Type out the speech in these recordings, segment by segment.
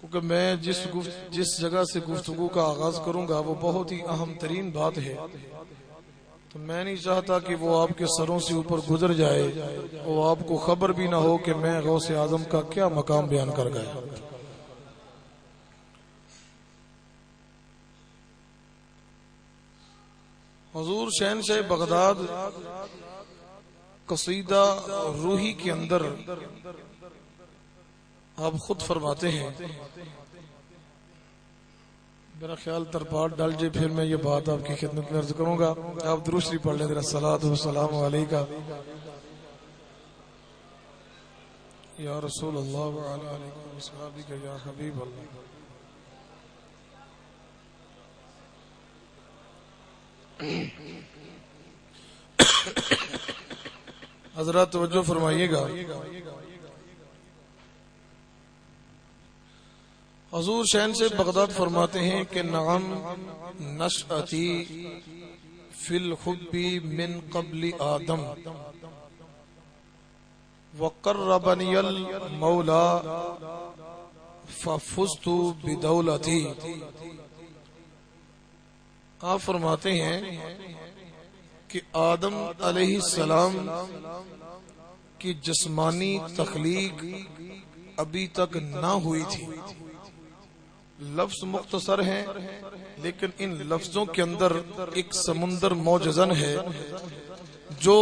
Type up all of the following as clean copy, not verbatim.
क्योंकि मैं जिस जगह से गुफ्तगू का आगाज करूंगा वो बहुत ही अहम तरीन बात है, तो मैं नहीं चाहता कि वो आपके सरों से ऊपर गुजर जाए और आपको खबर भी ना हो कि मैं गौसे आजम का क्या मकाम बयान कर गया। हुजूर शहनशाह बगदाद कसीदा रूही के अंदर आप खुद फरमाते हैं, मेरा ख्याल तरपाट डाल जे फिर मैं ये बात आपकी खिदमत में अर्ज करूंगा। आप दुरूद पढ़ लें, सलातो वस्सलाम अलैका या रसूल अल्लाह व अला आलिका व अस्हाबिका या हबीब अल्लाह। हजरत तवज्जो फरमाइएगा। हुजूर शहनशाह बगदाद फरमाते हैं कि नाम नशअती फिल हुब्बी मिन क़ब्ल आदम वक़र्रबनियल मौला फफुज़तु बिदौलती। आप फरमाते हैं कि आदम अलैहिस्सलाम की जिस्मानी तख्लीक अभी तक ना हुई थी। लफ्ज मुख्तसर हैं, लेकिन इन लफ्जों के अंदर एक समुंदर मौजज़न है जो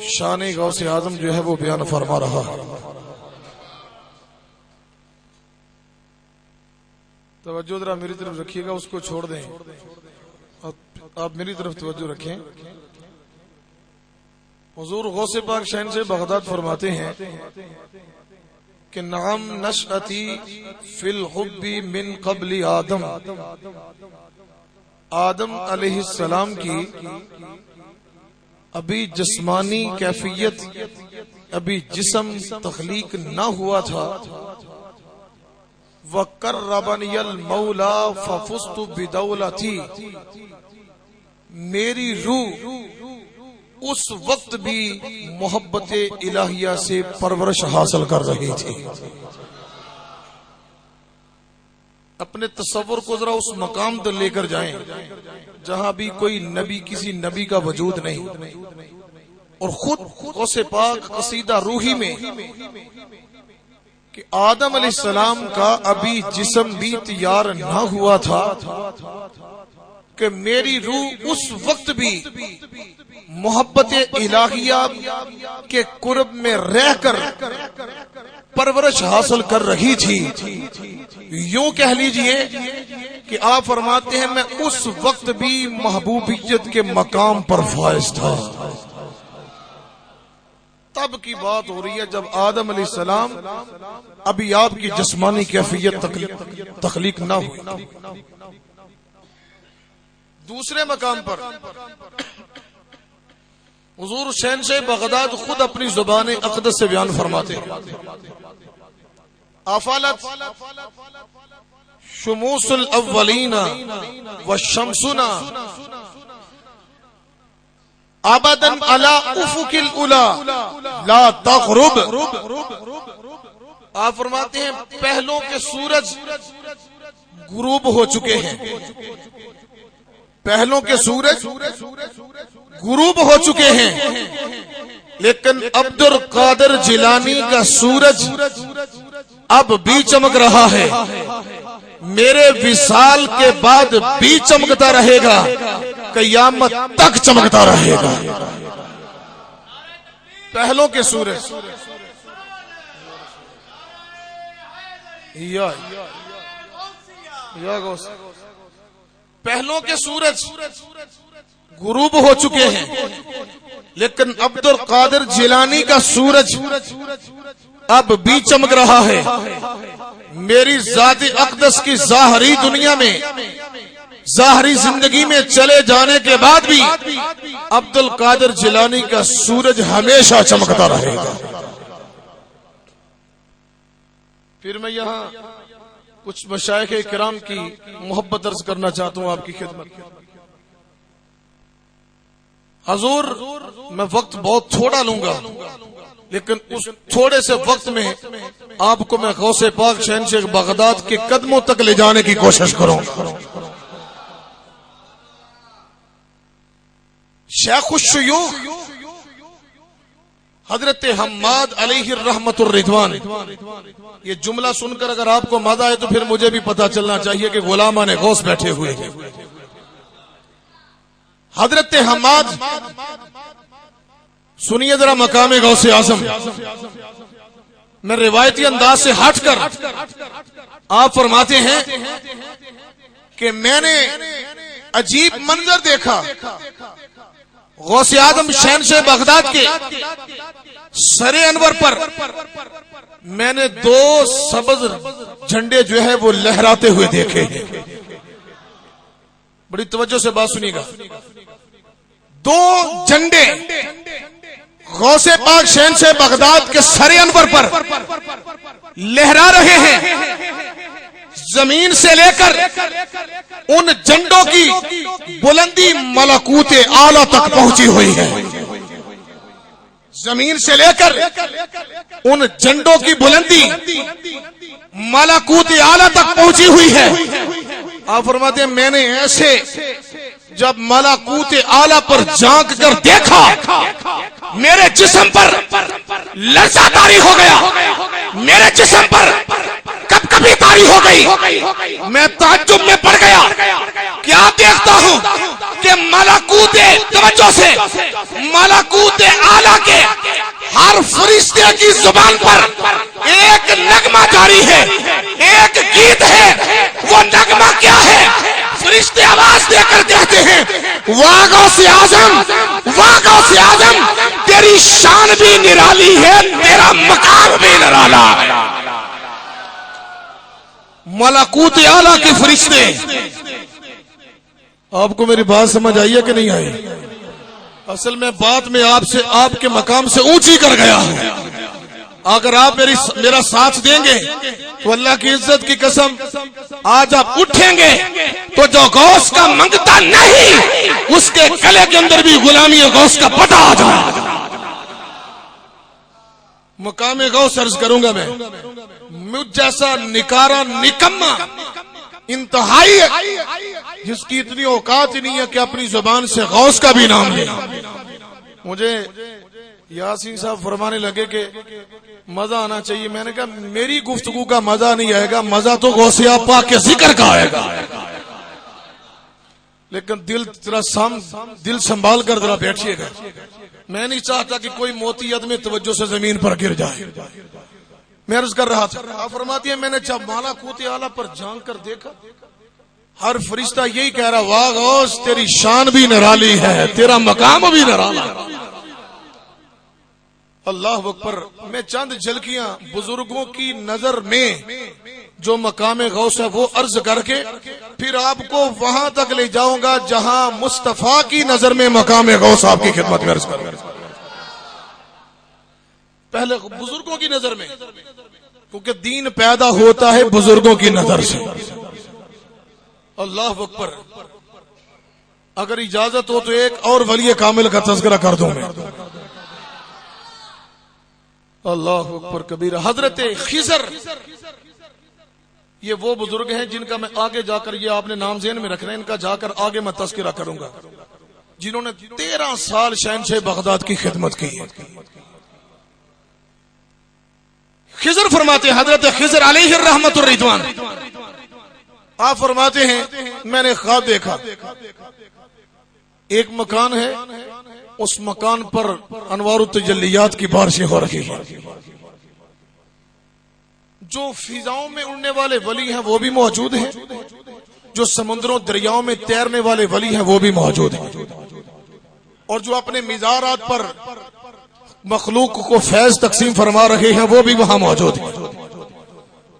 शान गौसे आजम जो है वो बयान फरमा रहा है। तवज्जो जरा मेरी तरफ रखिएगा, उसको छोड़ दें, आप मेरी तरफ तवज्जो रखें। हुजूर गौसे पाक शहनशाह बगदाद फरमाते हैं कि नाम नशअती फिल हुब्बी मिन क़ब्ल आदम। आदम अलैहिस्सलाम की अभी जिस्मानी कैफियत, अभी जिस्म तख्लीक ना हुआ था। वक़र्रबनियल मौला फफुज़तु बिदौलती। मेरी रूह उस वक्त भी मोहब्बत इलाहिया से परवरिश हासिल कर रही थी। अपने तस्वुर को जरा उस मकाम तक लेकर जाएं जहां भी कोई नबी, किसी नबी का वजूद नहीं, और खुद गौसे पाक कसीदा रूही में कि आदम अलैहिस्सलाम का अभी जिस्म भी तैयार ना हुआ था कि मेरी रूह उस वक्त भी मोहब्बत इलाहिया के कुर्ब में रहकर परवरिश हासिल कर रही थी। यूं कह लीजिए कि आप फरमाते हैं मैं उस वक्त भी महबूबियत के मकाम पर फाइज था। तब की बात हो रही है जब आदम अलैहिस्सलाम अभी आपकी जिस्मानी कैफियत तख्लीक ना हुई। दूसरे मकाम पर हुजूर शहनशाह बगदाद खुद अपनी जुबान अक़दस से बयान फरमाते हैं, अफलत शुमूसुल अव्वलीना व शम्सुना अबदन अला उफुकिल उला ला तग़रुब। आप फरमाते हैं पहलों के सूरज गुरूब हो चुके हैं, पहलों के सूरज गुरूब हो चुके हैं, लेकिन अब्दुल कादिर जिलानी का सूरज अब भी चमक रहा है। मेरे विसाल के बाद भी चमकता रहेगा, क़यामत तक चमकता रहेगा। पहलों के सूरज पहलों के सूरज गुरूब हो चुके हैं, लेकिन अब्दुल कादिर जिलानी का सूरज अब भी चमक रहा है। मेरी ज़ात अक़दस की ज़ाहरी दुनिया में, ज़ाहरी जिंदगी में चले जाने के बाद भी अब्दुल कादिर जिलानी का सूरज हमेशा चमकता रहेगा। फिर मैं यहाँ कुछ मशाइख किराम की मोहब्बत अर्ज करना चाहता हूँ आपकी खिदमत। हजूर मैं वक्त बहुत थोड़ा लूंगा, लेकिन उस थोड़े से वक्त में आपको मैं गौसे पाक शहंशाह बगदाद के कदमों तक ले जाने की कोशिश करूंगा। शेखुश्शयूख हजरत हम्माद अलैहि रहमतुर रिजवान, ये जुमला सुनकर अगर आपको मजा आए तो फिर मुझे भी पता चलना चाहिए कि गुलामा ने गौस बैठे हुए हैं। हजरत हम्माद, सुनिए जरा मकामे गौसे आजम। मैं रिवायती अंदाज से हटकर आप फरमाते हैं कि मैंने अजीब मंजर देखा। गौसे आजम शहंशाह बगदाद के सरे अनवर पर मैंने दो सब्ज झंडे जो है वो लहराते हुए देखे। बड़ी तवज्जो से बात सुनिएगा। दो झंडे गौसे पाक शहंशाह बगदाद के सरे अनवर पर लहरा रहे हैं। जमीन से लेकर उन झंडों की बुलंदी मलकूते आला तक पहुंची हुई है। जमीन से लेकर उन झंडों की बुलंदी मलकूते आला तक पहुंची हुई है। आप फरमाते हैं मैंने ऐसे जब मलकूते आला पर झांक कर देखा, मेरे जिस्म पर लर्जा तारी हो गया, मेरे जिस्म पर कभी तारी हो गई। मैं ताज्जुब में पड़ गया। क्या देखता हूं कि मलकूते, तवज्जो से, मलकूते आला के हर फरिश्ते की जुबान पर एक नगमा जारी है, एक गीत है। वो नगमा क्या है? फरिश्ते आवाज देकर कहते हैं, वाह गौसे आजम, वाह गौसे आजम, तेरी शान भी निराली है, तेरा मकाम भी निराला है। मलकूत आला के फरिश्ते। आपको मेरी बात समझ आई है कि नहीं आई? असल में बात में आपसे, आपके मकाम से ऊंची कर गया हूं। अगर आप मेरा साथ देंगे तो अल्लाह की इज्जत की कसम, आज आप उठेंगे तो जो गौस का मंगता नहीं, उसके गले के अंदर भी गुलामी गौस का पता आ जाए। मुकामे गौस अर्ज करूंगा मैं, मुझ जैसा निकारा निकम्मा इंतहाई जिसकी इतनी औकात ही नहीं है कि अपनी जुबान से गौस का भी नाम ले। मुझे यासीन साहब फरमाने लगे कि मजा आना चाहिए। मैंने कहा मेरी गुफ्तगू का मजा नहीं आएगा, मजा तो गौसिया पाक के जिक्र का आएगा। लेकिन दिल संभाल कर जरा बैठिएगा। मैं नहीं चाहता कि कोई मोती अदम तवज्जो से जमीन पर गिर जाए। मैं अर्ज कर रहा था, आप फरमाती है मैंने जब मलकूत आला पर झांक कर देखा, हर फरिश्ता यही कह रहा, वाह गौस तेरी शान भी निराली है, तेरा मकाम भी निराला है। अल्लाह अकबर। मैं चंद झलकियां बुजुर्गों की नजर में जो मकाम गौस है वो अर्ज करके फिर आपको वहां तक ले जाऊंगा जहां मुस्तफा की नजर में मकाम गौस आपकी खिदमत में अर्ज करूंगा। पहले बुजुर्गों की नजर में, क्योंकि दीन पैदा होता है बुजुर्गों की नजर से। अल्लाह अकबर। अगर इजाजत हो तो एक और वली कामिल का तज़किरा कर दूं मैं। अल्लाह अकबर कबीरा। हजरत खिजर, ये वो बुजुर्ग हैं जिनका मैं आगे जाकर, ये आपने नाम ज़हन में रखना है, इनका जाकर आगे मैं तज़किरा करूंगा, जिन्होंने 13 साल शहंशाह बगदाद की खिदमत की है। खिजर फरमाते, हजरत खिजर अलैहि रहमतुर रिजवान, आप फरमाते हैं मैंने ख्वाब देखा, एक मकान है, उस मकान पर अनवारुत तजल्लियात की बारिशें हो रही हैं। जो फिजाओं में उड़ने वाले वली हैं वो भी मौजूद हैं, जो समुद्रों दरियाओं में तैरने वाले वली हैं वो भी मौजूद हैं, और जो अपने मिजारात पर मखलूक को फैज तकसीम फरमा रहे हैं वो भी वहां मौजूद हैं।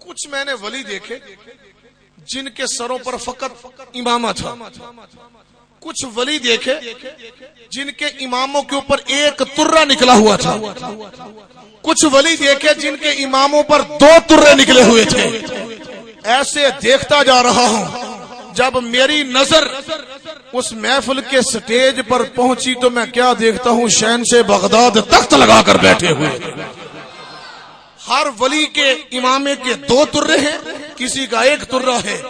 कुछ मैंने वली देखे जिनके सरों पर फकत इमामा था, कुछ वली देखे जिनके इमामों के ऊपर एक तुर्रा निकला हुआ था, कुछ वली देखे जिनके इमामों पर 2 तुर्रे निकले हुए थे। ऐसे देखता जा रहा हूं जब मेरी नजर उस महफिल के स्टेज पर पहुंची तो मैं क्या देखता हूं, शहन से बगदाद तख्त लगाकर बैठे हुए। हर वली के इमामे के 2 तुर्रे हैं, किसी का 1 तुर्रा है।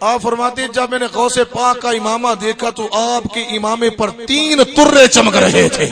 आप फरमाते जब मैंने गौसे पाक का इमामा देखा तो आपके इमामे पर 3 तुर्रे चमक रहे थे।